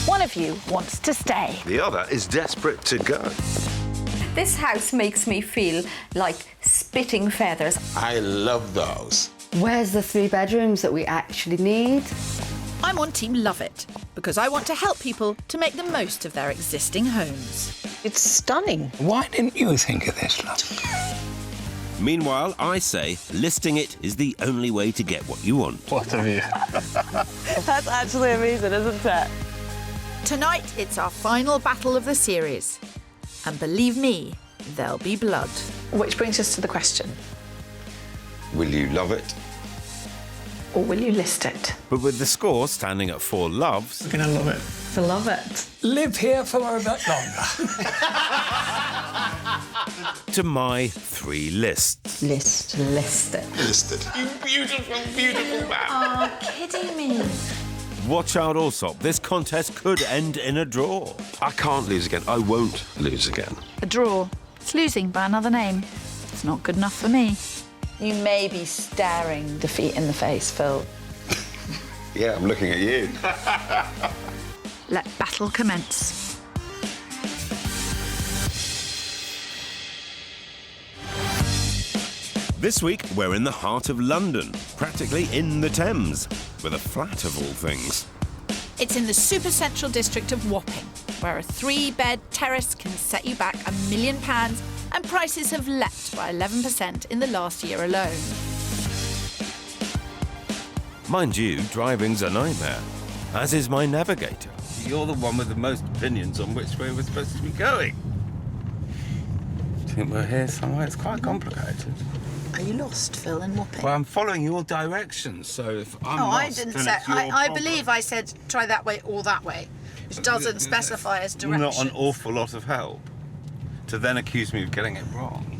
One of you wants to stay. The other is desperate to go. This house makes me feel like spitting feathers. I love those. Where's the 3 bedrooms that we actually need? I'm on Team Love It because I want to help people to make the most of their existing homes. It's stunning. Why didn't you think of this, love? Meanwhile, I say listing it is the only way to get what you want. What have you? That's actually amazing, isn't it? Tonight, it's our final battle of the series. And believe me, there'll be blood. Which brings us to the question. Will you love it? Or will you list it? But with the score standing at 4 loves, You're gonna love it. To love it. Live here for a bit longer. to my 3 lists. List it. Listed. You beautiful, beautiful man. Oh, kidding me. Watch out, Allsop. This contest could end in a draw. I can't lose again. I won't lose again. A draw. It's losing by another name. It's not good enough for me. You may be staring defeat in the face, Phil. Yeah, I'm looking at you. Let battle commence. This week, we're in the heart of London, practically in the Thames, with a flat of all things. It's in the super central district of Whopping, where a 3-bed terrace can set you back £1 million, and prices have leapt by 11% in the last year alone. Mind you, driving's a nightmare, as is my navigator. You're the one with the most opinions on which way we're supposed to be going. I think we're here somewhere. It's quite complicated. Are you lost, Phil, in Whopping? Well, I'm following your directions, so if I'm lost, I didn't then say. it's your I problem. believe I said try that way or that way, which doesn't specify as directions. Not an awful lot of help to then accuse me of getting it wrong.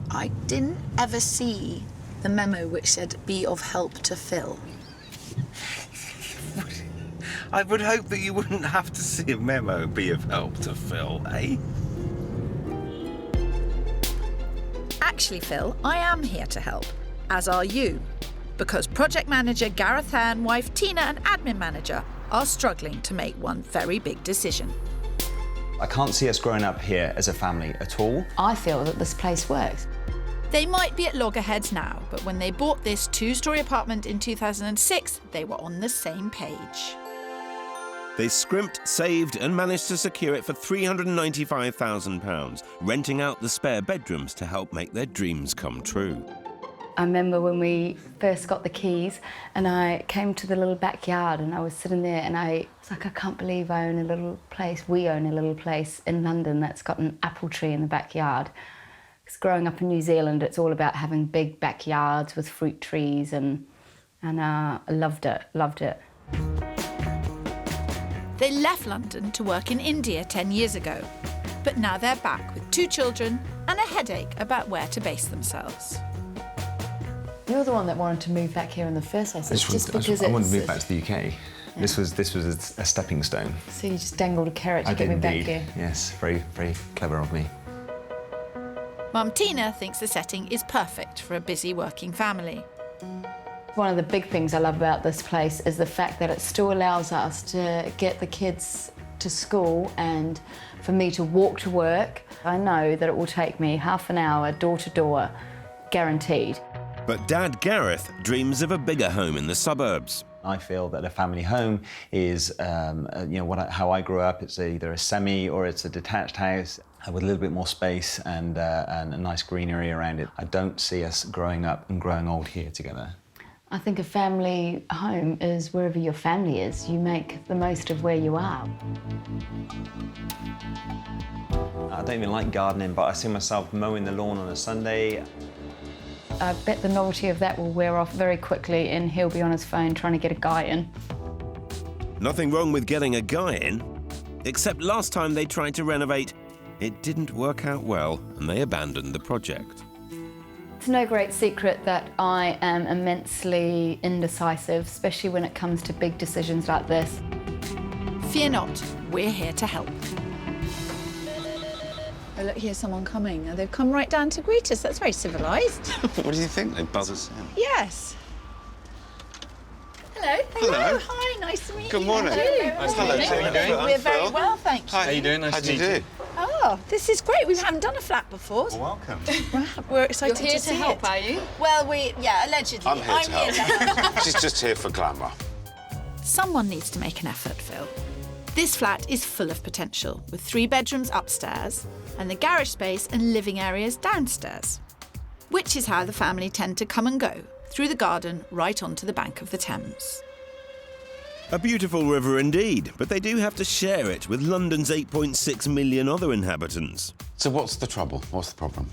I didn't ever see the memo which said be of help to Phil. I would hope that you wouldn't have to see a memo be of help to Phil, eh? Actually, Phil, I am here to help, as are you, because project manager Gareth and wife Tina and admin manager are struggling to make one very big decision. I can't see us growing up here as a family at all. I feel that this place works. They might be at loggerheads now, but when they bought this 2-storey apartment in 2006, they were on the same page. They scrimped, saved and managed to secure it for £395,000, renting out the spare bedrooms to help make their dreams come true. I remember when we first got the keys and I came to the little backyard and I was sitting there and I was like, I can't believe I own a little place. We own a little place in London that's got an apple tree in the backyard. Because growing up in New Zealand, it's all about having big backyards with fruit trees and I loved it. They left London to work in India 10 years ago, but now they're back with 2 children and a headache about where to base themselves. You're the one that wanted to move back here in the first place. I wanted to move back to the UK. Yeah. This was a stepping stone. So you just dangled a carrot to I get did me back indeed. here. Yes, very, very clever of me. Mum Tina thinks the setting is perfect for a busy working family. One of the big things I love about this place is the fact that it still allows us to get the kids to school and for me to walk to work. I know that it will take me half an hour door to door, guaranteed. But Dad Gareth dreams of a bigger home in the suburbs. I feel that a family home is, how I grew up. It's either a semi or it's a detached house with a little bit more space and a nice greenery around it. I don't see us growing up and growing old here together. I think a family home is wherever your family is. You make the most of where you are. I don't even like gardening, but I see myself mowing the lawn on a Sunday. I bet the novelty of that will wear off very quickly and he'll be on his phone trying to get a guy in. Nothing wrong with getting a guy in, except last time they tried to renovate, it didn't work out well and they abandoned the project. It's no great secret that I am immensely indecisive, especially when it comes to big decisions like this. Fear not, we're here to help. Oh, look, here's someone coming. They've come right down to greet us. That's very civilised. What do you think? They buzz us in. Yes. Hello. Hello. Hi, nice to meet you. Good morning. Hello, Nice how are you doing? We're very well, thank you. How you doing? Nice How to do you meet do? Oh, this is great. We haven't done a flat before. Welcome. We're excited You're here to to see help, it. are you? Well, allegedly. I'm here to help. She's just here for glamour. Someone needs to make an effort, Phil. This flat is full of potential, with 3 bedrooms upstairs and the garage space and living areas downstairs, which is how the family tend to come and go, through the garden right onto the bank of the Thames. A beautiful river indeed, but they do have to share it with London's 8.6 million other inhabitants. So what's the trouble? What's the problem?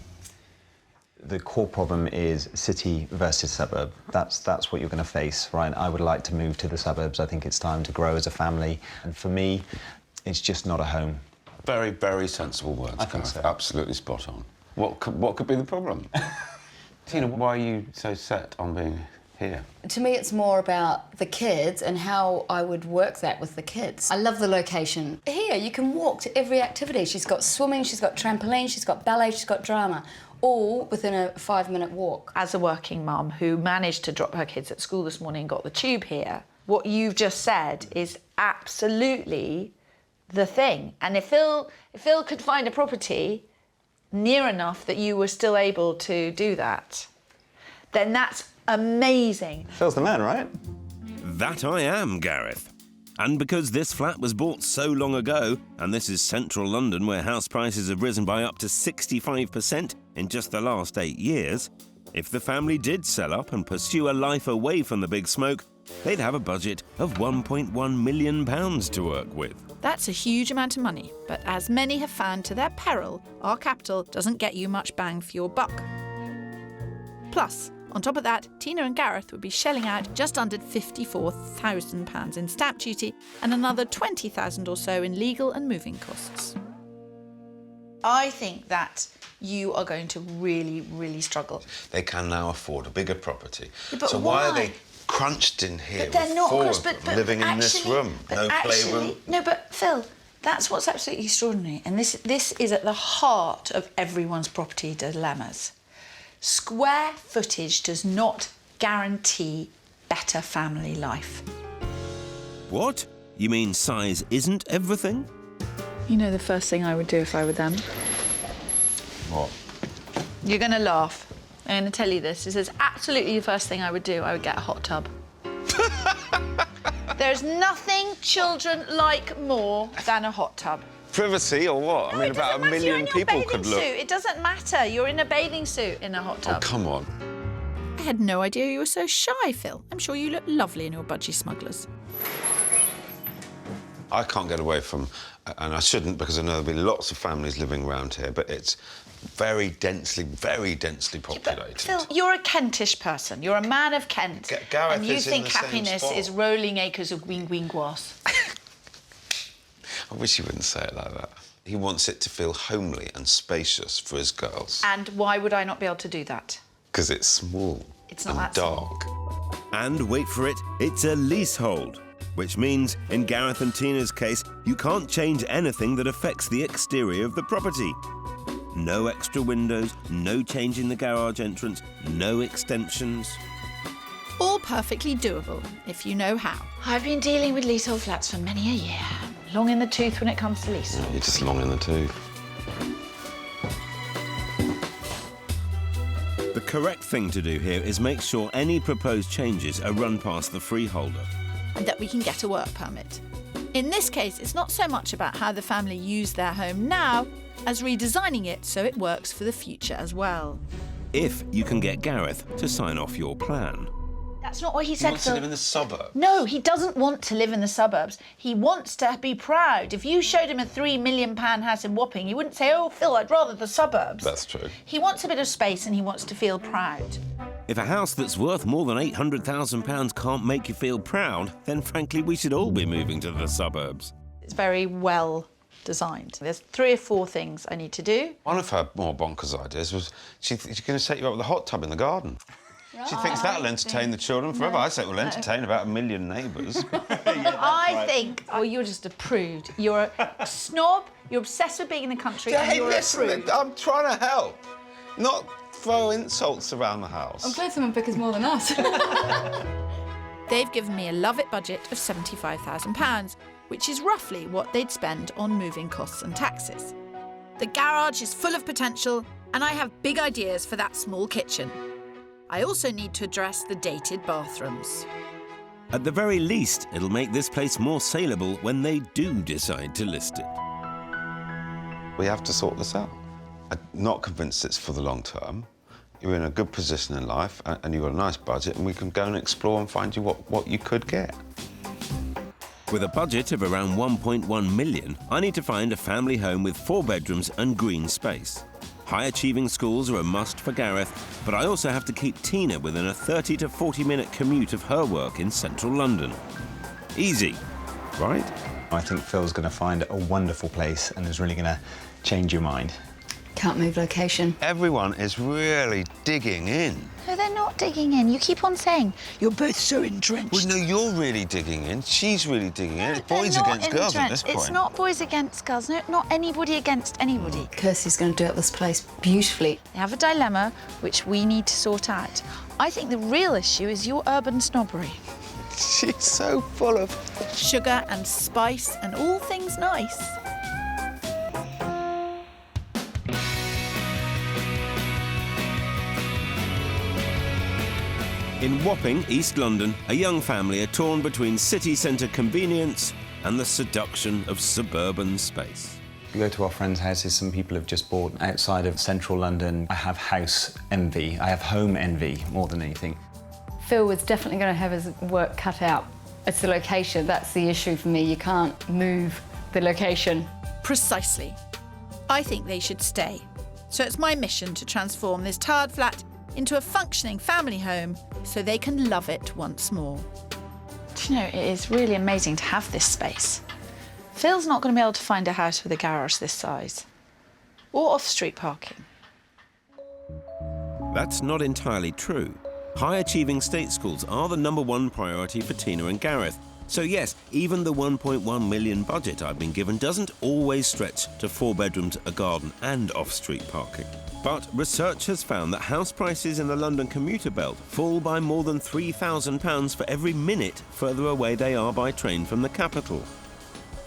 The core problem is city versus suburb. That's what you're going to face, right? I would like to move to the suburbs. I think it's time to grow as a family. And for me, it's just not a home. Very, very sensible words. I think so. Absolutely spot on. What could be the problem? Tina, why are you so set on being here? To me, it's more about the kids and how I would work that with the kids. I love the location. Here, you can walk to every activity. She's got swimming, she's got trampoline, she's got ballet, she's got drama, all within a 5-minute walk. As a working mum who managed to drop her kids at school this morning and got the tube here, what you've just said is absolutely the thing. And if Phil could find a property near enough that you were still able to do that, then that's amazing. Phil's the man, right? That I am, Gareth. And because this flat was bought so long ago, and this is central London where house prices have risen by up to 65% in just the last 8 years, if the family did sell up and pursue a life away from the big smoke, they'd have a budget of £1.1 million to work with. That's a huge amount of money, but as many have found to their peril, our capital doesn't get you much bang for your buck. Plus, on top of that, Tina and Gareth would be shelling out just under £54,000 in stamp duty and another £20,000 or so in legal and moving costs. I think that you are going to really, really struggle. They can now afford a bigger property. Yeah, but so why are why? they crunched in here But they're with not, 4 of of course, them living in this room? No playroom? No, but Phil, that's what's absolutely extraordinary. And this is at the heart of everyone's property dilemmas. Square footage does not guarantee better family life. What? You mean size isn't everything? You know the first thing I would do if I were them? What? You're going to laugh. I'm going to tell you this. This is absolutely the first thing I would do. I would get a hot tub. There's nothing children like more than a hot tub. Privacy or what? No, I mean, it about doesn't a matter. You're million in your people bathing could look. suit. It doesn't matter. You're in a bathing suit in a hot Oh, tub. come on. I had no idea you were so shy, Phil. I'm sure you look lovely in your budgie smugglers. I can't get away from, and I shouldn't because I know there'll be lots of families living around here, but it's very densely populated. But Phil, you're a Kentish person. You're a man of Kent. Gareth and you is in think the same happiness spot. is rolling acres of green grass. I wish he wouldn't say it like that. He wants it to feel homely and spacious for his girls. And why would I not be able to do that? Because it's small It's not and that dark. And wait for it, it's a leasehold. Which means, in Gareth and Tina's case, you can't change anything that affects the exterior of the property. No extra windows, no change in the garage entrance, no extensions. All perfectly doable, if you know how. I've been dealing with leasehold flats for many a year. Long in the tooth when it comes to leasehold. You're just long in the tooth. The correct thing to do here is make sure any proposed changes are run past the freeholder. And that we can get a work permit. In this case, it's not so much about how the family use their home now as redesigning it so it works for the future as well. If you can get Gareth to sign off your plan. That's not what he He said, wants to Phil. live in the suburb. No, he doesn't want to live in the suburbs. He wants to be proud. If you showed him a £3 million house in Whopping, he wouldn't say, oh, Phil, I'd rather the suburbs. That's true. He wants a bit of space and he wants to feel proud. If a house that's worth more than £800,000 can't make you feel proud, then frankly we should all be moving to the suburbs. It's very well designed. There's 3 or 4 things I need to do. One of her more bonkers ideas was she's going to set you up with a hot tub in the garden. She thinks that'll entertain the children forever. I say it will entertain about 1 million neighbours. I think, oh, you're just a prude. You're a snob, you're obsessed with being in the country, and Hey, you're listen, a prude. I'm trying to help, not throw insults around the house. I'm glad someone pickers more than us. They've given me a love-it budget of £75,000, which is roughly what they'd spend on moving costs and taxes. The garage is full of potential, and I have big ideas for that small kitchen. I also need to address the dated bathrooms. At the very least, it'll make this place more saleable when they do decide to list it. We have to sort this out. I'm not convinced it's for the long term. You're in a good position in life and you've got a nice budget, and we can go and explore and find you what you could get. With a budget of around 1.1 million, I need to find a family home with 4 bedrooms and green space. High-achieving schools are a must for Gareth, but I also have to keep Tina within a 30 to 40-minute commute of her work in central London. Easy, right? I think Phil's going to find a wonderful place and is really going to change your mind. Can't move location. Everyone is really digging in. No, they're not digging in. You keep on saying, you're both so entrenched. Well, no, you're really digging in. She's really digging in. It's boys against girls at this point. It's not boys against girls. No, not anybody against anybody. Kirsty's going to do up this place beautifully. They have a dilemma which we need to sort out. I think the real issue is your urban snobbery. She's so full of Sugar and spice and all things nice. In Whopping, East London, a young family are torn between city centre convenience and the seduction of suburban space. We go to our friends' houses. Some people have just bought outside of central London. I have house envy. I have home envy more than anything. Phil was definitely going to have his work cut out. It's the location, that's the issue for me. You can't move the location. Precisely. I think they should stay. So it's my mission to transform this tired flat into a functioning family home so they can love it once more. Do you know, it is really amazing to have this space. Phil's not going to be able to find a house with a garage this size. Or off-street parking. That's not entirely true. High-achieving state schools are the #1 priority for Tina and Gareth. So yes, even the 1.1 million budget I've been given doesn't always stretch to 4 bedrooms, a garden and off-street parking. But research has found that house prices in the London commuter belt fall by more than £3,000 for every minute further away they are by train from the capital.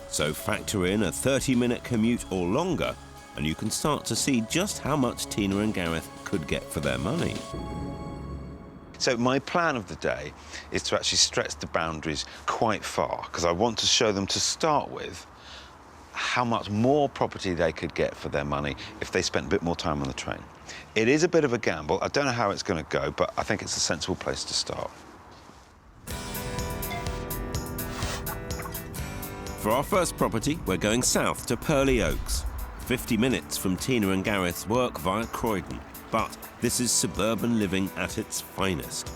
So factor in a 30-minute commute or longer, and you can start to see just how much Tina and Gareth could get for their money. So my plan of the day is to actually stretch the boundaries quite far, because I want to show them to start with how much more property they could get for their money if they spent a bit more time on the train. It is a bit of a gamble. I don't know how it's going to go, but I think it's a sensible place to start. For our first property, we're going south to Pearly Oaks, 50 minutes from Tina and Gareth's work via Croydon. But this is suburban living at its finest.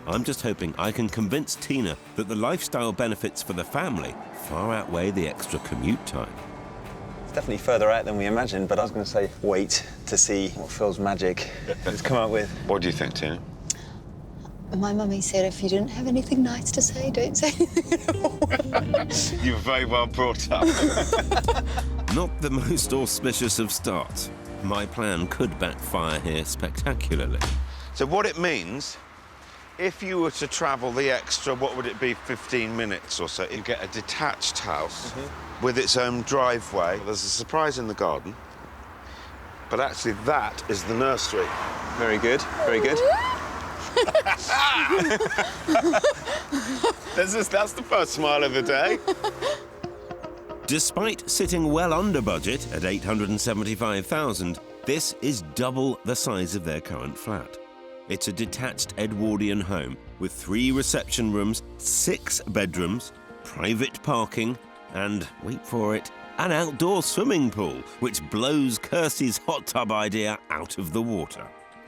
I'm just hoping I can convince Tina that the lifestyle benefits for the family far outweigh the extra commute time. It's definitely further out than we imagined, but I was going to say wait to see what Phil's magic has come up with. What do you think, Tina? My mummy said if you didn't have anything nice to say, don't say anything at all. You were very well brought up. Not the most auspicious of starts. My plan could backfire here spectacularly. So what it means, if you were to travel the extra, what would it be, 15 minutes or so, you get a detached house with its own driveway. There's a surprise in the garden, but actually that is the nursery. Very good, very good. That's the first smile of the day. Despite sitting well under budget at £875,000, this is double the size of their current flat. It's a detached Edwardian home with 3 reception rooms, 6 bedrooms, private parking, and, wait for it, an outdoor swimming pool, which blows Kirsty's hot tub idea out of the water.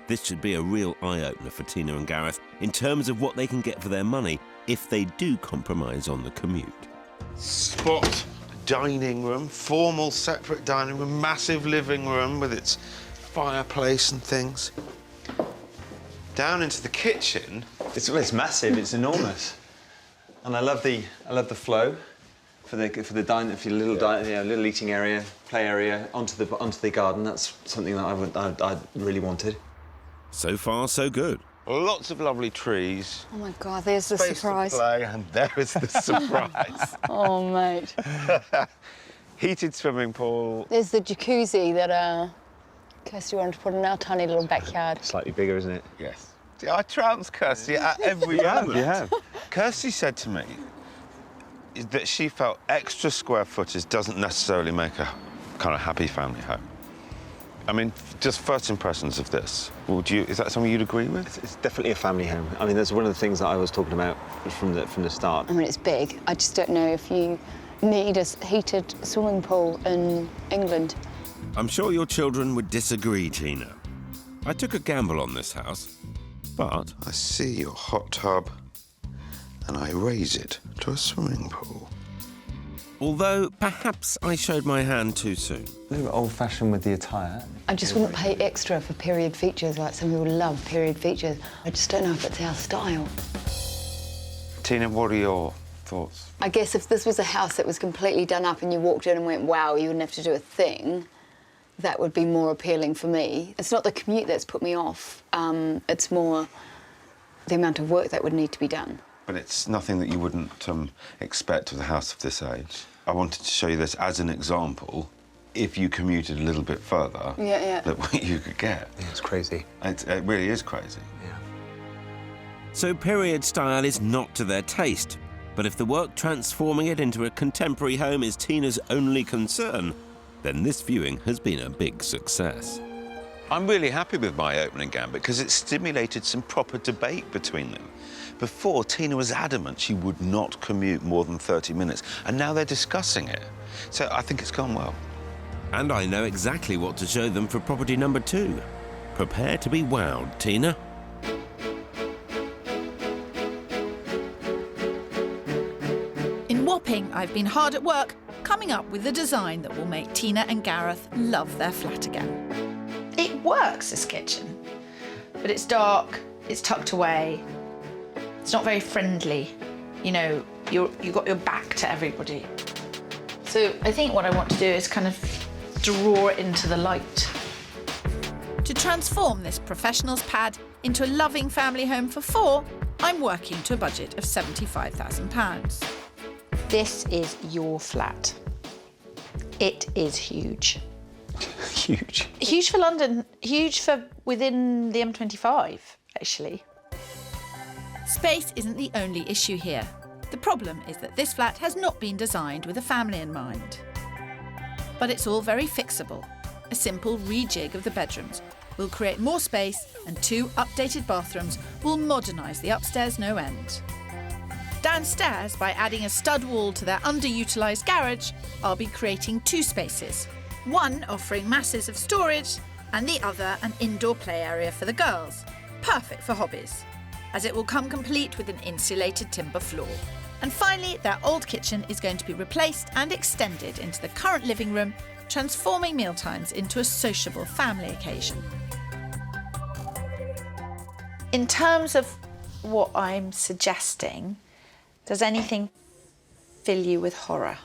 This should be a real eye-opener for Tina and Gareth in terms of what they can get for their money if they do compromise on the commute. Spot dining room, formal separate dining room, massive living room with its fireplace and things. Down into the kitchen. It's massive. It's enormous, and I love the flow for the little eating area, play area onto the garden. That's something that I really wanted. So far, so good. Lots of lovely trees. Oh my God, there's the Space surprise. to play, and there is the surprise. Oh, mate. Heated swimming pool. There's the jacuzzi that Kirsty wanted to put in our tiny little backyard. Slightly bigger, isn't it? Yes. See, I trounced Kirsty at every moment. You have. Kirsty said to me that she felt extra square footage doesn't necessarily make a kind of happy family home. I mean, just first impressions of this. Is that something you'd agree with? It's definitely a family home. I mean, that's one of the things that I was talking about from the start. I mean, it's big. I just don't know if you need a heated swimming pool in England. I'm sure your children would disagree, Tina. I took a gamble on this house, but... I see your hot tub, and I raise it to a swimming pool. Although, perhaps I showed my hand too soon. A little bit old-fashioned with the attire. I just wouldn't pay extra for period features, like some people love period features. I just don't know if it's our style. Tina, what are your thoughts? I guess if this was a house that was completely done up and you walked in and went, wow, you wouldn't have to do a thing, that would be more appealing for me. It's not the commute that's put me off. It's more the amount of work that would need to be done. But it's nothing that you wouldn't expect with a house of this age. I wanted to show you this as an example. If you commuted a little bit further, that what you could get. Yeah, it's crazy. It really is crazy. Yeah. So period style is not to their taste. But if the work transforming it into a contemporary home is Tina's only concern, then this viewing has been a big success. I'm really happy with my opening gambit because it stimulated some proper debate between them. Before, Tina was adamant she would not commute more than 30 minutes, and now they're discussing it. So I think it's gone well. And I know exactly what to show them for property number 2. Prepare to be wowed, Tina. In Whopping, I've been hard at work coming up with a design that will make Tina and Gareth love their flat again. It works, this kitchen, but it's dark, it's tucked away, it's not very friendly. You know, you've got your back to everybody. So I think what I want to do is kind of draw it into the light. To transform this professional's pad into a loving family home for 4, I'm working to a budget of £75,000. This is your flat. It is huge. Huge. Huge for London, huge for within the M25, actually. Space isn't the only issue here. The problem is that this flat has not been designed with a family in mind. But it's all very fixable. A simple rejig of the bedrooms will create more space, and 2 updated bathrooms will modernise the upstairs no end. Downstairs, by adding a stud wall to their underutilised garage, I'll be creating 2 spaces. One offering masses of storage, and the other an indoor play area for the girls. Perfect for hobbies, as it will come complete with an insulated timber floor. And finally, their old kitchen is going to be replaced and extended into the current living room, transforming mealtimes into a sociable family occasion. In terms of what I'm suggesting, does anything fill you with horror?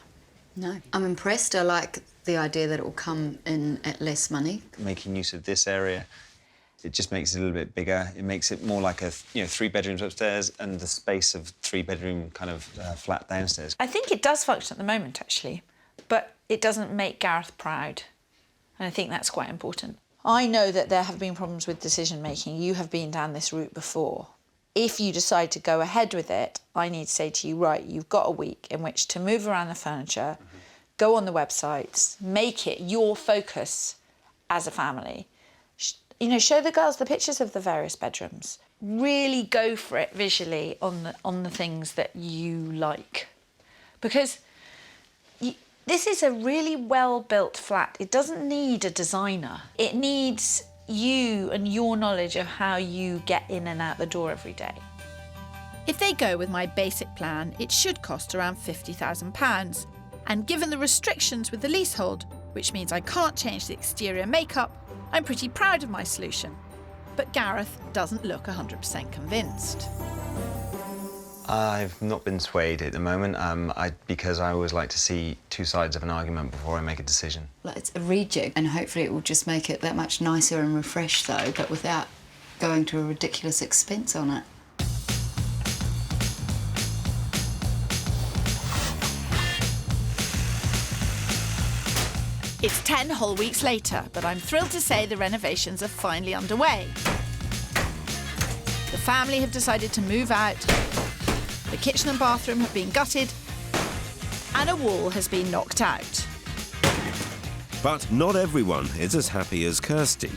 No. I'm impressed. I like the idea that it will come in at less money. Making use of this area, it just makes it a little bit bigger. It makes it more like 3 bedrooms upstairs and the space of 3-bedroom kind of flat downstairs. I think it does function at the moment, actually, but it doesn't make Gareth proud. And I think that's quite important. I know that there have been problems with decision-making. You have been down this route before. If you decide to go ahead with it, I need to say to you, right, you've got a week in which to move around the furniture, go on the websites, make it your focus as a family. You know, show the girls the pictures of the various bedrooms. Really go for it visually on the things that you like. Because this is a really well-built flat. It doesn't need a designer. It needs you and your knowledge of how you get in and out the door every day. If they go with my basic plan, it should cost around £50,000. And given the restrictions with the leasehold, which means I can't change the exterior makeup, I'm pretty proud of my solution. But Gareth doesn't look 100% convinced. I've not been swayed at the moment, because I always like to see 2 sides of an argument before I make a decision. It's a rejig, and hopefully it will just make it that much nicer and refreshed, though, but without going to a ridiculous expense on it. It's 10 whole weeks later, but I'm thrilled to say the renovations are finally underway. The family have decided to move out, the kitchen and bathroom have been gutted, and a wall has been knocked out. But not everyone is as happy as Kirsty.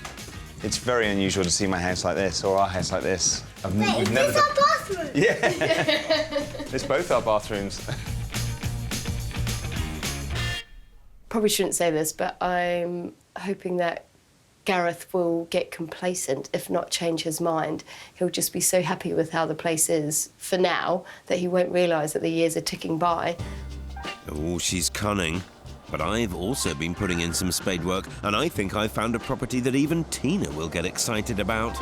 It's very unusual to see my house like this, or our house like this. Is this our bathroom? Yeah. It's both our bathrooms. Probably shouldn't say this, but I'm hoping that Gareth will get complacent, if not change his mind. He'll just be so happy with how the place is for now that he won't realise that the years are ticking by. Oh, she's cunning. But I've also been putting in some spade work, and I think I've found a property that even Tina will get excited about.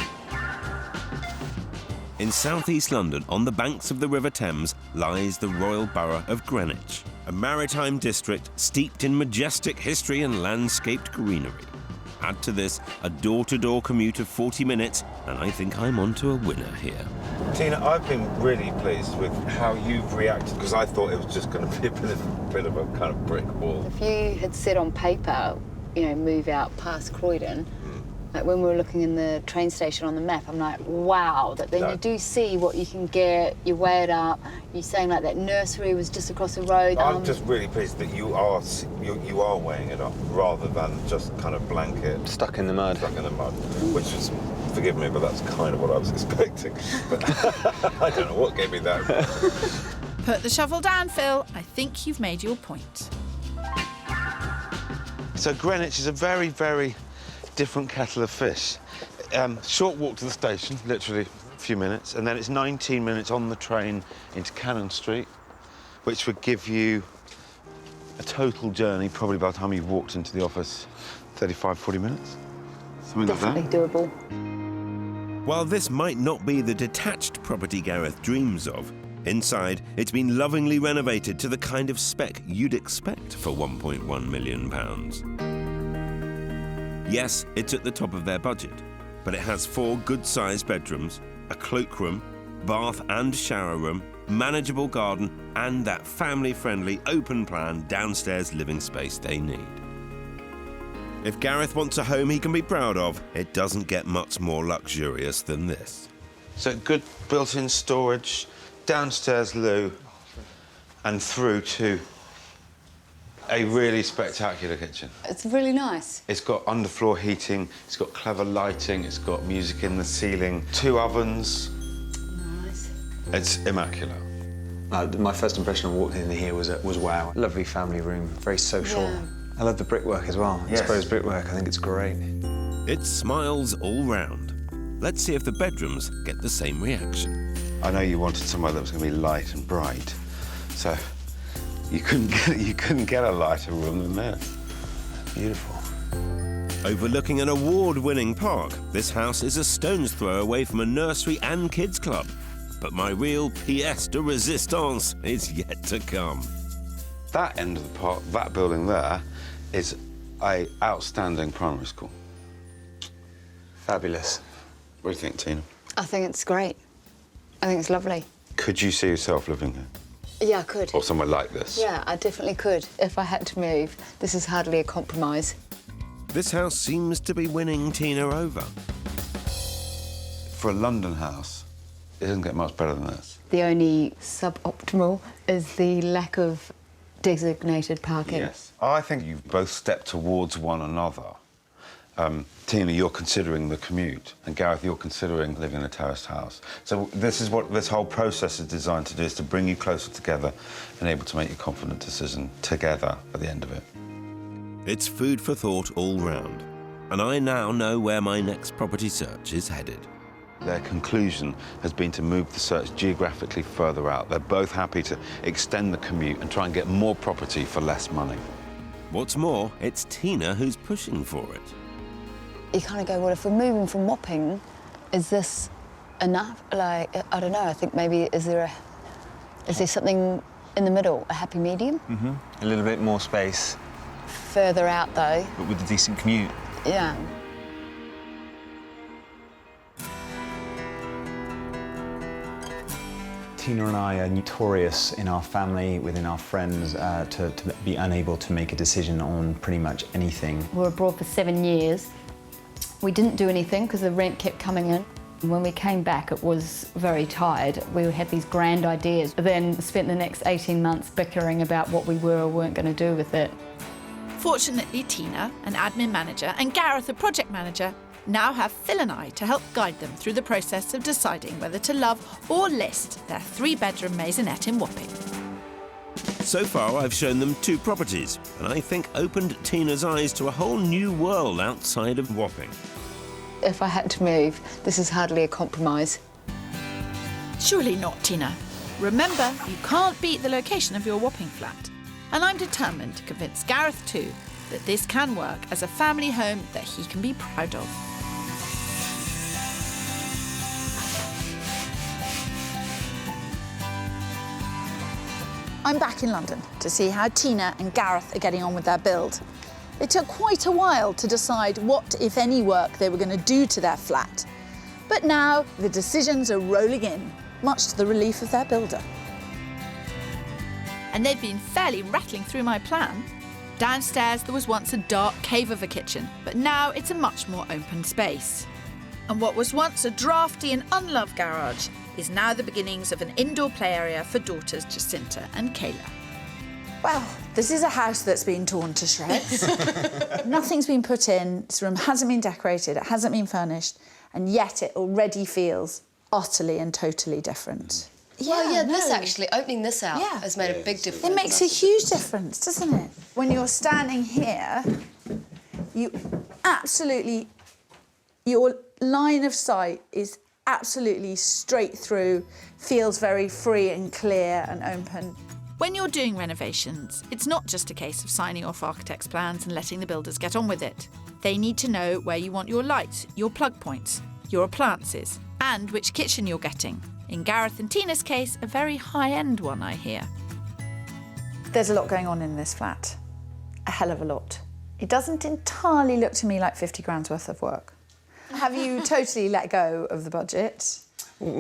In southeast London, on the banks of the River Thames, lies the Royal Borough of Greenwich, a maritime district steeped in majestic history and landscaped greenery. Add to this a door-to-door commute of 40 minutes, and I think I'm onto a winner here. Tina, I've been really pleased with how you've reacted, because I thought it was just going to be a bit of a kind of brick wall. If you had said on paper, you know, move out past Croydon, like when we were looking in the train station on the map, I'm like, wow, that then you do see what you can get, you weigh it up, you're saying like that nursery was just across the road. I'm just really pleased that you are weighing it up, rather than just kind of blanket. Stuck in the mud. Stuck in the mud, which is, forgive me, but that's kind of what I was expecting. But I don't know what gave me that. Put the shovel down, Phil. I think you've made your point. So Greenwich is a very, very different kettle of fish. Short walk to the station, literally a few minutes, and then it's 19 minutes on the train into Cannon Street, which would give you a total journey, probably by the time you've walked into the office, 35, 40 minutes. Something Definitely like that. Doable. While this might not be the detached property Gareth dreams of, inside it's been lovingly renovated to the kind of spec you'd expect for £1.1 million. Yes, it's at the top of their budget, but it has 4 good-sized bedrooms, a cloakroom, bath and shower room, manageable garden, and that family-friendly, open-plan downstairs living space they need. If Gareth wants a home he can be proud of, it doesn't get much more luxurious than this. So good built-in storage, downstairs loo, and through to a really spectacular kitchen. It's really nice. It's got underfloor heating, it's got clever lighting, it's got music in the ceiling, 2 ovens. Nice. It's immaculate. My first impression of walking in here was wow. Lovely family room, very social. Yeah. I love the brickwork as well. Yes. Exposed brickwork, I think it's great. It smiles all round. Let's see if the bedrooms get the same reaction. I know you wanted somewhere that was going to be light and bright, so you couldn't get a lighter room than this. Beautiful. Overlooking an award-winning park, this house is a stone's throw away from a nursery and kids club. But my real pièce de résistance is yet to come. That end of the park, that building there, is an outstanding primary school. Fabulous. What do you think, Tina? I think it's great. I think it's lovely. Could you see yourself living here? Yeah, I could. Or somewhere like this? Yeah, I definitely could. If I had to move, this is hardly a compromise. This house seems to be winning Tina over. For a London house, it doesn't get much better than this. The only suboptimal is the lack of designated parking. Yes. I think you've both stepped towards one another. Tina, you're considering the commute, and Gareth, you're considering living in a terraced house. So this is what this whole process is designed to do, is to bring you closer together and able to make a confident decision together at the end of it. It's food for thought all round, and I now know where my next property search is headed. Their conclusion has been to move the search geographically further out. They're both happy to extend the commute and try and get more property for less money. What's more, it's Tina who's pushing for it. You kind of go, well, if we're moving from Whopping, is this enough? Like, I don't know, I think maybe, is there something in the middle, a happy medium? Mm-hmm. A little bit more space. Further out, though. But with a decent commute. Yeah. Tina and I are notorious in our family, within our friends, to be unable to make a decision on pretty much anything. We were abroad for 7 years. We didn't do anything because the rent kept coming in. When we came back, it was very tired. We had these grand ideas, then spent the next 18 months bickering about what we were or weren't going to do with it. Fortunately, Tina, an admin manager, and Gareth, a project manager, now have Phil and I to help guide them through the process of deciding whether to love or list their 3-bedroom maisonette in Whopping. So far, I've shown them 2 properties, and I think opened Tina's eyes to a whole new world outside of Whopping. If I had to move, this is hardly a compromise. Surely not, Tina. Remember, you can't beat the location of your Whopping flat. And I'm determined to convince Gareth too that this can work as a family home that he can be proud of. I'm back in London to see how Tina and Gareth are getting on with their build. It took quite a while to decide what, if any, work they were going to do to their flat. But now the decisions are rolling in, much to the relief of their builder. And they've been fairly rattling through my plan. Downstairs there was once a dark cave of a kitchen, but now it's a much more open space. And what was once a drafty and unloved garage is now the beginnings of an indoor play area for daughters Jacinta and Kayla. Well, this is a house that's been torn to shreds. Nothing's been put in, this room hasn't been decorated, it hasn't been furnished, and yet it already feels utterly and totally different. This actually, opening this out has made a big difference. It makes a huge difference, doesn't it? When you're standing here, your line of sight is absolutely straight through, feels very free and clear and open. When you're doing renovations, it's not just a case of signing off architects' plans and letting the builders get on with it. They need to know where you want your lights, your plug points, your appliances, and which kitchen you're getting. In Gareth and Tina's case, a very high-end one, I hear. There's a lot going on in this flat. A hell of a lot. It doesn't entirely look to me like 50 grand's worth of work. Have you totally let go of the budget? We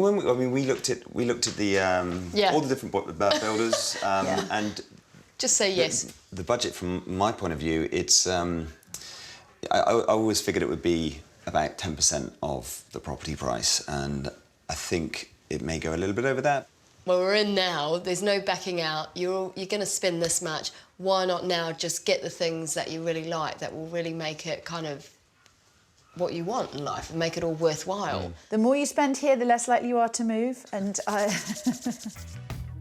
looked at the all the different builders and just say yes. The budget, from my point of view, it's I always figured it would be about 10% of the property price, and I think it may go a little bit over that. Well, we're in now. There's no backing out. You're going to spend this much. Why not now just get the things that you really like that will really make it kind of what you want in life and make it all worthwhile. The more you spend here, the less likely you are to move, and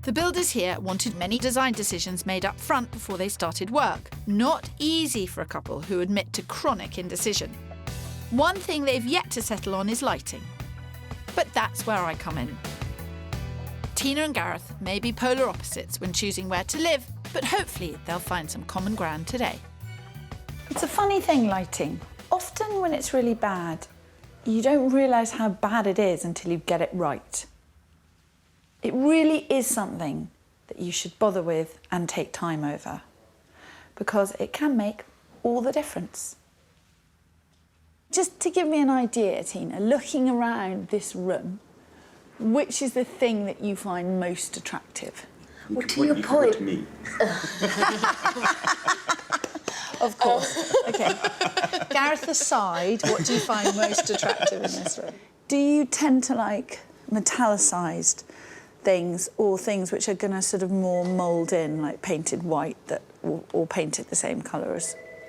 The builders here wanted many design decisions made up front before they started work. Not easy for a couple who admit to chronic indecision. One thing they've yet to settle on is lighting. But that's where I come in. Tina and Gareth may be polar opposites when choosing where to live, but hopefully they'll find some common ground today. It's a funny thing, lighting. Often when it's really bad, you don't realise how bad it is until you get it right. It really is something that you should bother with and take time over, because it can make all the difference. Just to give me an idea, Tina, looking around this room, which is the thing that you find most attractive? Well, to your point. Of course. OK. Gareth aside, what do you find most attractive in this room? Do you tend to like metallicised things, or things which are going to sort of more mould in, like painted white that or painted the same colour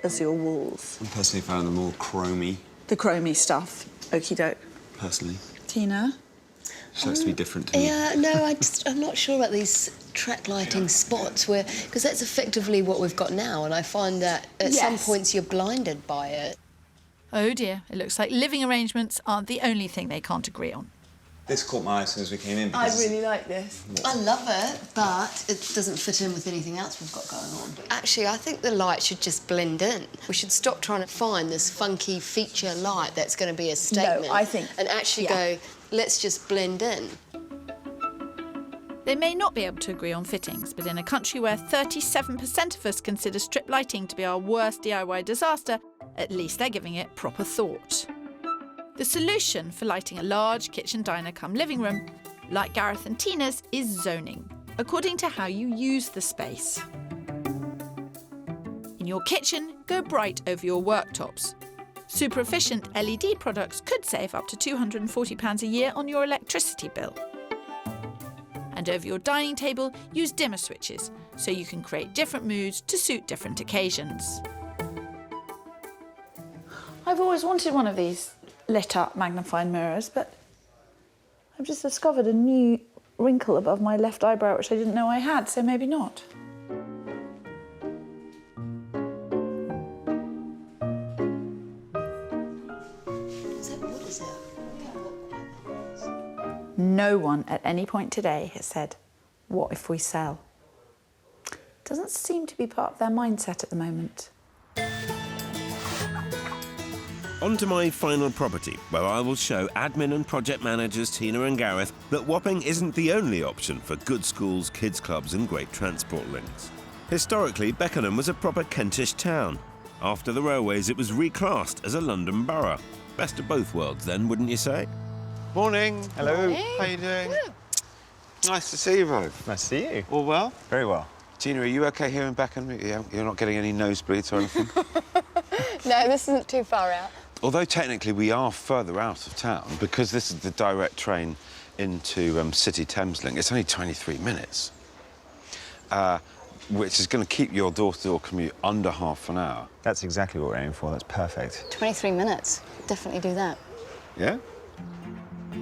as your walls? I personally found them more chromy. The chromy stuff. Okie doke. Personally. Tina? She likes to be different to me. Yeah, no, I'm not sure about these track lighting spots, because that's effectively what we've got now, and I find that at some points you're blinded by it. Oh dear, it looks like living arrangements aren't the only thing they can't agree on. This caught my eye as soon as we came in. I really like this. I love it, but it doesn't fit in with anything else we've got going on. Actually, I think the light should just blend in. We should stop trying to find this funky feature light that's going to be a statement. No, I think... And actually go, let's just blend in. They may not be able to agree on fittings, but in a country where 37% of us consider strip lighting to be our worst DIY disaster, at least they're giving it proper thought. The solution for lighting a large kitchen diner cum living room like Gareth and Tina's, is zoning, according to how you use the space. In your kitchen, go bright over your worktops. Super efficient LED products could save up to £240 a year on your electricity bill. And over your dining table, use dimmer switches so you can create different moods to suit different occasions. I've always wanted one of these lit up magnifying mirrors, but I've just discovered a new wrinkle above my left eyebrow which I didn't know I had, so maybe not. No one at any point today has said, what if we sell? Doesn't seem to be part of their mindset at the moment. On to my final property, where I will show admin and project managers Tina and Gareth that Whopping isn't the only option for good schools, kids clubs and great transport links. Historically, Beckham was a proper Kentish town. After the railways, it was reclassed as a London borough. Best of both worlds then, wouldn't you say? Morning. Hello. Morning. How you doing? Nice to see you both. Nice to see you. All well? Very well. Tina, are you okay here in Beckham? You're not getting any nosebleeds or anything? No, this isn't too far out. Although technically we are further out of town, because this is the direct train into City Thames link, it's only 23 minutes, which is going to keep your door-to-door commute under half an hour. That's exactly what we're aiming for. That's perfect. 23 minutes. Definitely do that. Yeah?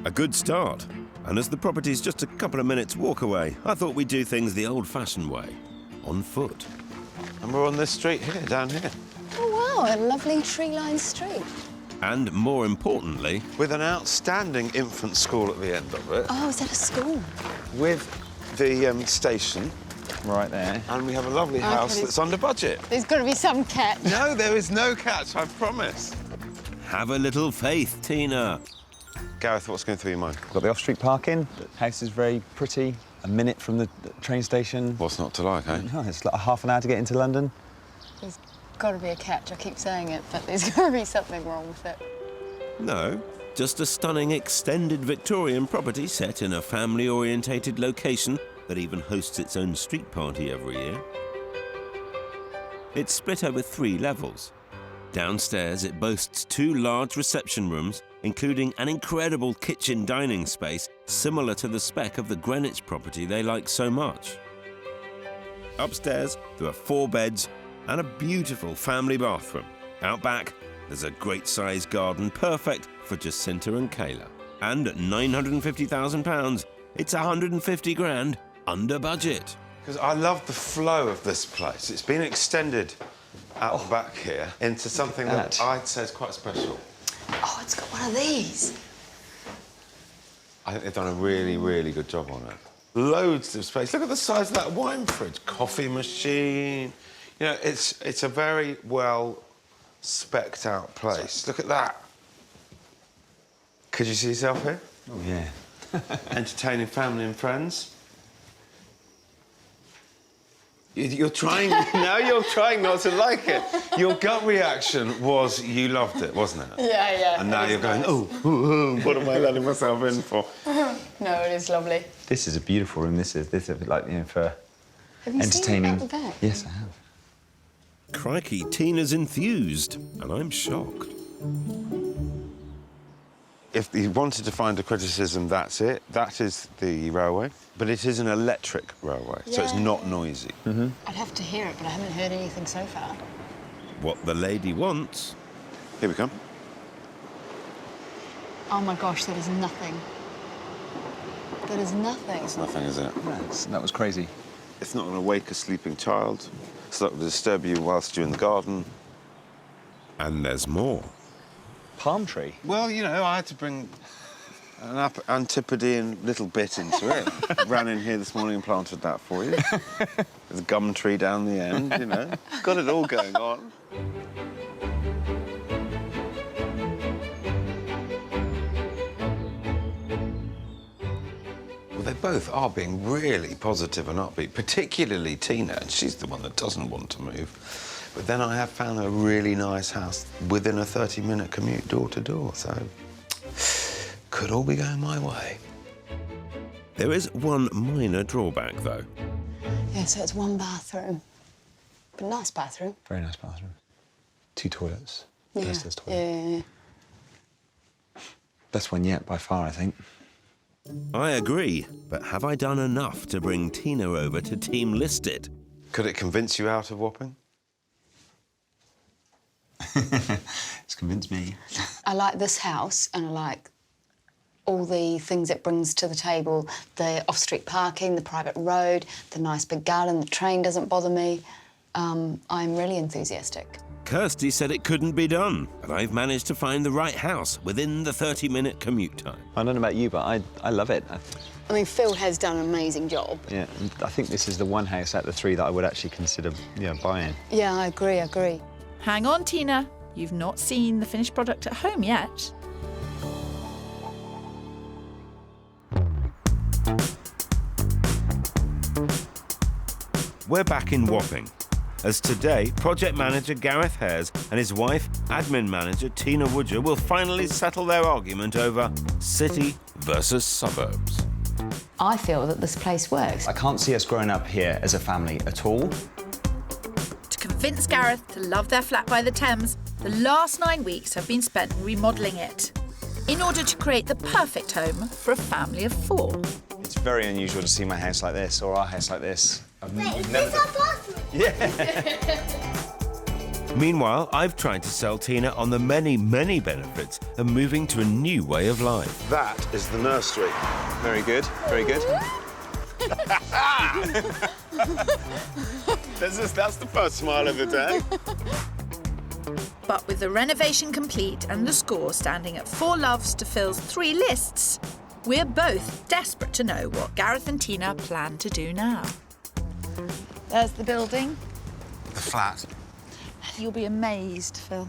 A good start. And as the property's just a couple of minutes walk away, I thought we'd do things the old-fashioned way, on foot. And we're on this street here, down here. Oh, wow, a lovely tree-lined street. And more importantly, with an outstanding infant school at the end of it. Oh, is that a school? With the station. Right there. And we have a lovely house that's under budget. There's got to be some catch. No, there is no catch, I promise. have a little faith, Tina. Gareth, what's going through your mind? We've got the off-street parking. The house is very pretty. A minute from the train station. What's not to like, eh? No, it's like a half an hour to get into London. There's got to be a catch. I keep saying it, but there's got to be something wrong with it. No, just a stunning extended Victorian property set in a family-orientated location that even hosts its own street party every year. It's split over 3 levels. Downstairs, it boasts 2 large reception rooms, including an incredible kitchen dining space similar to the spec of the Greenwich property they like so much. Upstairs, there are 4 beds and a beautiful family bathroom. Out back, there's a great-sized garden perfect for Jacinta and Kayla. And at £950,000, it's 150 grand under budget. Because I love the flow of this place. It's been extended out the back here into something that I'd say is quite special. Oh, it's got one of these. I think they've done a really, really good job on it. Loads of space. Look at the size of that wine fridge. Coffee machine. You know, it's a very well spec'd out place. Look at that. Could you see yourself here? Oh, yeah. Entertaining family and friends. You're trying, now you're trying not to like it. Your gut reaction was you loved it, wasn't it? Yeah, yeah. And now you're going, oh, what am I letting myself in for? No, it is lovely. This is a beautiful room. This is like, you know, for Have you entertaining. seen it out the back? Yes, I have. Crikey, Tina's enthused, and I'm shocked. If you wanted to find a criticism, that's it. That is the railway. But it is an electric railway, so it's not noisy. Mm-hmm. I'd have to hear it, but I haven't heard anything so far. What the lady wants. Here we come. Oh my gosh, that is nothing. That is nothing. That's nothing, is it? That was crazy. It's not going to wake a sleeping child. It's not going to disturb you whilst you're in the garden. And there's more. Palm tree? Well, you know, I had to bring an Antipodean little bit into it. Ran in here this morning and planted that for you. There's a gum tree down the end, you know. Got it all going on. Well, they both are being really positive and upbeat, particularly Tina, and she's the one that doesn't want to move. But then I have found a really nice house within a 30-minute commute door to door, so could all be going my way. There is one minor drawback, though. Yeah, so it's one bathroom. But nice bathroom. Very nice bathroom. 2 toilets. Yeah. Downstairs toilet. Yeah. Best one yet, by far, I think. I agree, but have I done enough to bring Tina over to Team Listed? Could it convince you out of Whopping? It's convinced me. I like this house and I like all the things it brings to the table. The off-street parking, the private road, the nice big garden, the train doesn't bother me. I'm really enthusiastic. Kirsty said it couldn't be done, but I've managed to find the right house within the 30-minute commute time. I don't know about you, but I love it. I mean, Phil has done an amazing job. Yeah, I think this is the one house out of the 3 that I would actually consider, buying. Yeah, I agree. Hang on, Tina. You've not seen the finished product at home yet. We're back in Whopping, as today, project manager Gareth Hares and his wife, admin manager Tina Woodger, will finally settle their argument over city versus suburbs. I feel that this place works. I can't see us growing up here as a family at all. To convince Gareth to love their flat by the Thames, the last 9 weeks have been spent remodelling it in order to create the perfect home for a family of 4. It's very unusual to see my house like this, or our house like this. Wait, is this our bathroom? Yeah. Meanwhile, I've tried to sell Tina on the many, many benefits of moving to a new way of life. That is the nursery. Very good, very good. That's the first smile of the day. But with the renovation complete and the score standing at 4 loves to Phil's 3 lists, we're both desperate to know what Gareth and Tina plan to do now. There's the building. The flat. You'll be amazed, Phil.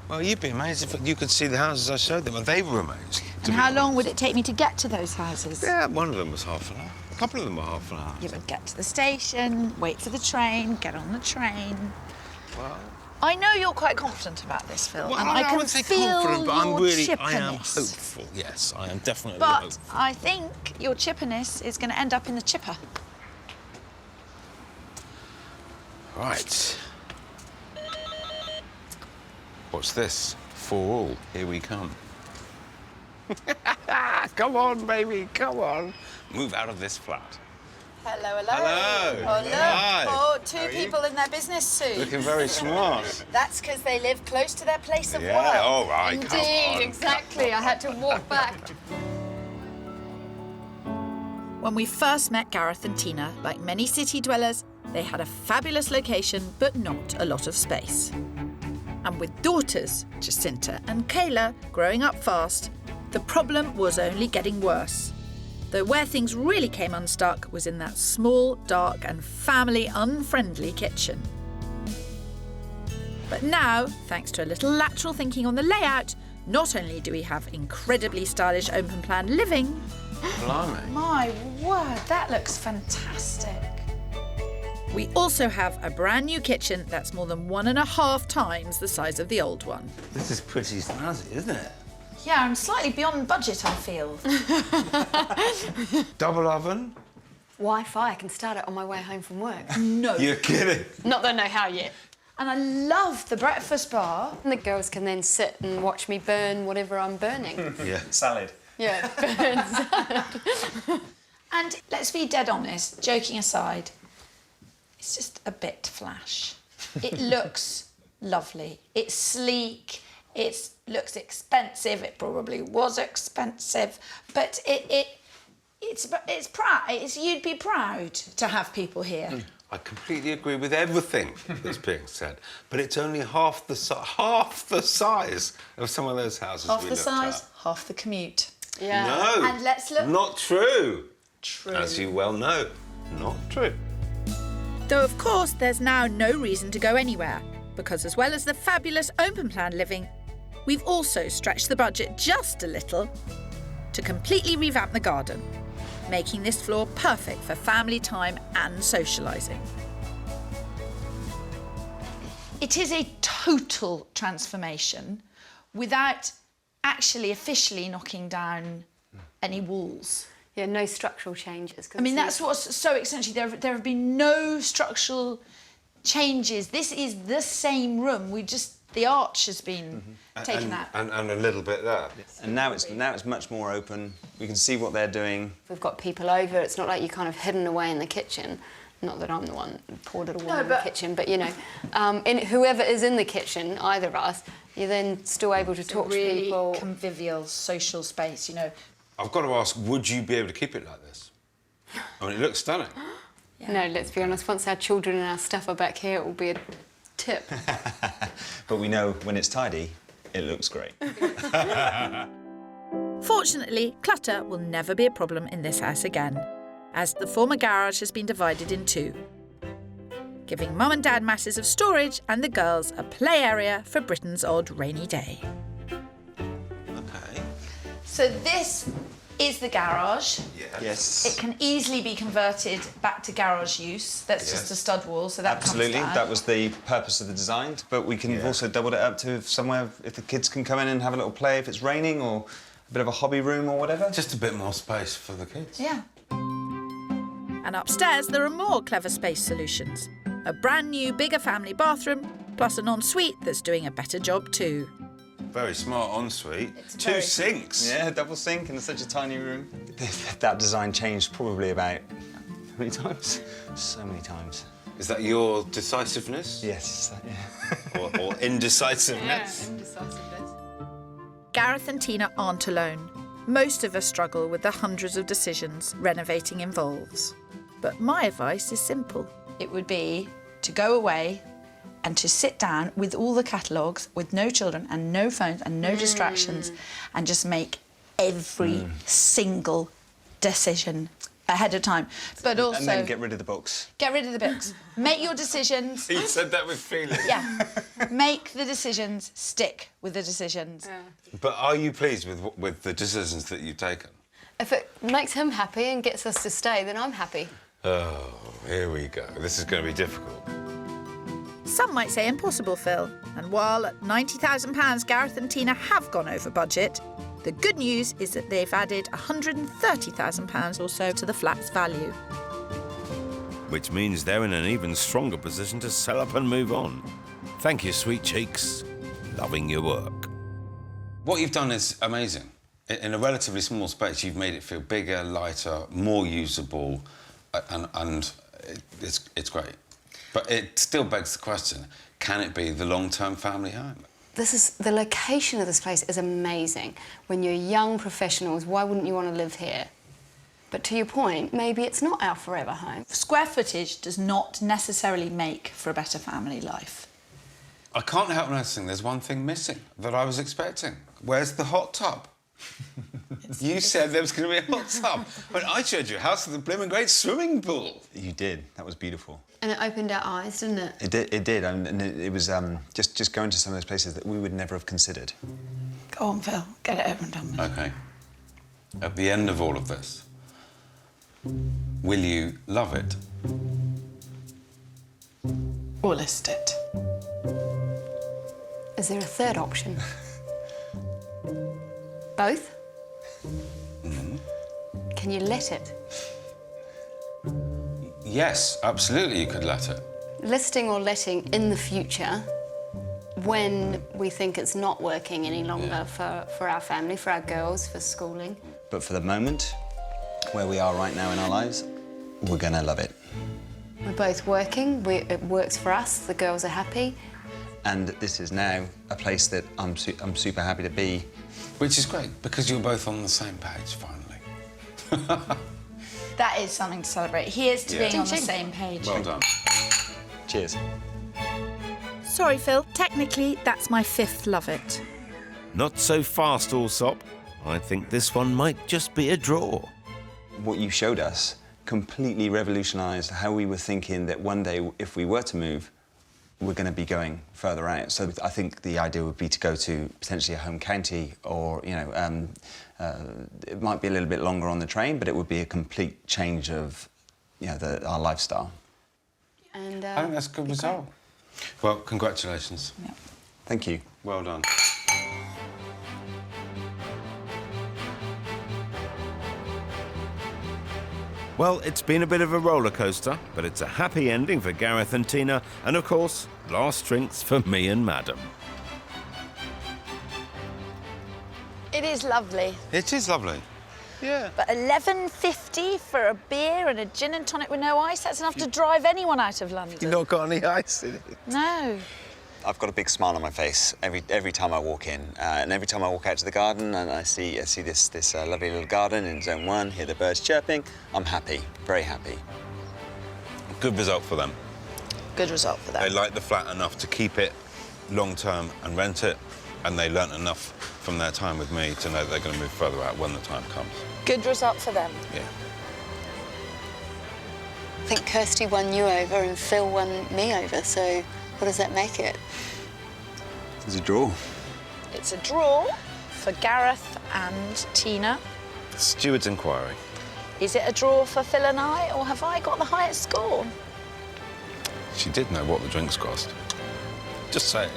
Well, you'd be amazed if you could see the houses I showed them, and they were amazed. And how long would it take me to get to those houses? Yeah, one of them was half an hour. A couple of them were half an hour. You would get to the station, wait for the train, get on the train. Well, I know you're quite confident about this, Phil, well, and I can wouldn't say feel confident, but your I am chipperness. hopeful. Yes, I am definitely But hopeful. I think your chipperness is going to end up in the chipper. Right. What's this? For all. Here we come. Come on, baby, come on. Move out of this flat. Hello. Hello. Oh, look. Hi. Oh, How two are you? people in their business suit. Looking very smart. That's because they live close to their place of Yeah, work. all right, come on. Exactly. I had to walk back. When we first met Gareth and Tina, like many city dwellers, they had a fabulous location, but not a lot of space. And with daughters, Jacinta and Kayla, growing up fast, the problem was only getting worse. Though where things really came unstuck was in that small, dark and family-unfriendly kitchen. But now, thanks to a little lateral thinking on the layout, not only do we have incredibly stylish open-plan living... Blimey. My word, that looks fantastic. We also have a brand new kitchen that's more than 1.5 times the size of the old one. This is pretty snazzy, isn't it? Yeah, I'm slightly beyond budget, I feel. Double oven? Wi-Fi. I can start it on my way home from work. No. You're kidding. Not that I know how yet. And I love the breakfast bar. And the girls can then sit and watch me burn whatever I'm burning. Yeah. Salad. Yeah, burns. And let's be dead honest, joking aside, it's just a bit flash. It looks lovely. It's sleek. It looks expensive. It probably was expensive, but it's proud. You'd be proud to have people here. I completely agree with everything that's being said, but it's only half the size of some of those houses Half we the looked size, at. half the commute. Yeah. No. And let's look. Not true. True. As you well know, not true. Though, of course, there's now no reason to go anywhere, because as well as the fabulous open-plan living, we've also stretched the budget just a little to completely revamp the garden, making this floor perfect for family time and socialising. It is a total transformation without actually officially knocking down any walls. Yeah, no structural changes. I mean, that's what's so essentially there have been no structural changes. This is the same room. The arch has been taken out. And a little bit there. And now it's much more open. We can see what they're doing. We've got people over. It's not like you're kind of hidden away in the kitchen. Not that I'm the one who poured it all in the kitchen, but, you know, whoever is in the kitchen, either of us, you're then still able to talk to people. Really convivial, social space, you know. I've got to ask, would you be able to keep it like this? I mean, it looks stunning. Yeah. No, let's be honest, once our children and our stuff are back here, it will be a tip. But we know when it's tidy, it looks great. Fortunately, clutter will never be a problem in this house again, as the former garage has been divided in two, giving Mum and Dad masses of storage and the girls a play area for Britain's odd rainy day. OK. So this is the garage. Yes. It can easily be converted back to garage use. That's just a stud wall, so that Absolutely, comes down. that was the purpose of the design. But we can also double it up to somewhere if the kids can come in and have a little play if it's raining, or a bit of a hobby room or whatever. Just a bit more space for the kids. Yeah. And upstairs there are more clever space solutions. A brand new, bigger family bathroom, plus an ensuite that's doing a better job too. Very smart ensuite. Two sinks. Yeah, double sink in such a tiny room. That design changed probably about how many times? So many times. Is that your decisiveness? Yes. or indecisiveness? Yeah, indecisiveness. Gareth and Tina aren't alone. Most of us struggle with the hundreds of decisions renovating involves. But my advice is simple. It would be to go away and to sit down with all the catalogues, with no children and no phones and no distractions, and just make every single decision ahead of time. But also... And then get rid of the books. Get rid of the books. Make your decisions. You said that with feeling. Yeah. Make the decisions, stick with the decisions. But are you pleased with the decisions that you've taken? If it makes him happy and gets us to stay, then I'm happy. Oh, here we go. This is going to be difficult. Some might say impossible, Phil. And while at £90,000 Gareth and Tina have gone over budget, the good news is that they've added £130,000 or so to the flat's value. Which means they're in an even stronger position to sell up and move on. Thank you, sweet cheeks. Loving your work. What you've done is amazing. In a relatively small space, you've made it feel bigger, lighter, more usable, and it's great. But it still begs the question, can it be the long-term family home? The location of this place is amazing. When you're young professionals, why wouldn't you want to live here? But to your point, maybe it's not our forever home. Square footage does not necessarily make for a better family life. I can't help noticing there's one thing missing that I was expecting. Where's the hot tub? You said there was going to be a hot tub. When I showed you a house with a blooming great swimming pool. You did. That was beautiful. And it opened our eyes, didn't it? It did. And it was just going to some of those places that we would never have considered. Go on, Phil. Get it over and done with. OK. At the end of all of this, will you love it? Or list it. Is there a third option? Both? Can you let it? Yes, absolutely, you could let it. Listing or letting in the future, when we think it's not working any longer for our family, for our girls, for schooling. But for the moment, where we are right now in our lives, we're going to love it. We're both working, it works for us, the girls are happy. And this is now a place that I'm super happy to be. Which is great, because you're both on the same page, finally. That is something to celebrate. Here's to being on the same page. Well done. Cheers. Sorry, Phil. Technically, that's my fifth love it. Not so fast, Allsop. I think this one might just be a draw. What you showed us completely revolutionised how we were thinking that one day, if we were to move, we're going to be going further out. So I think the idea would be to go to potentially a home county, or, you know, it might be a little bit longer on the train, but it would be a complete change of, you know, our lifestyle. And I think that's a good result. Well, congratulations. Yeah. Thank you. Well done. Well, it's been a bit of a roller coaster, but it's a happy ending for Gareth and Tina, and of course, last drinks for me and Madam. It is lovely. It is lovely. Yeah. But $11.50 for a beer and a gin and tonic with no ice, that's enough to drive anyone out of London. You've not got any ice in it. No. I've got a big smile on my face every time I walk in, and every time I walk out to the garden and I see this lovely little garden in Zone 1, hear the birds chirping, I'm happy, very happy. Good result for them. Good result for them. They like the flat enough to keep it long term and rent it, and they learnt enough from their time with me to know they're going to move further out when the time comes. Good result for them. Yeah. I think Kirsty won you over and Phil won me over, so what does that make it? It's a draw. It's a draw for Gareth and Tina. Steward's inquiry. Is it a draw for Phil and I, or have I got the highest score? She did know what the drinks cost. Just saying.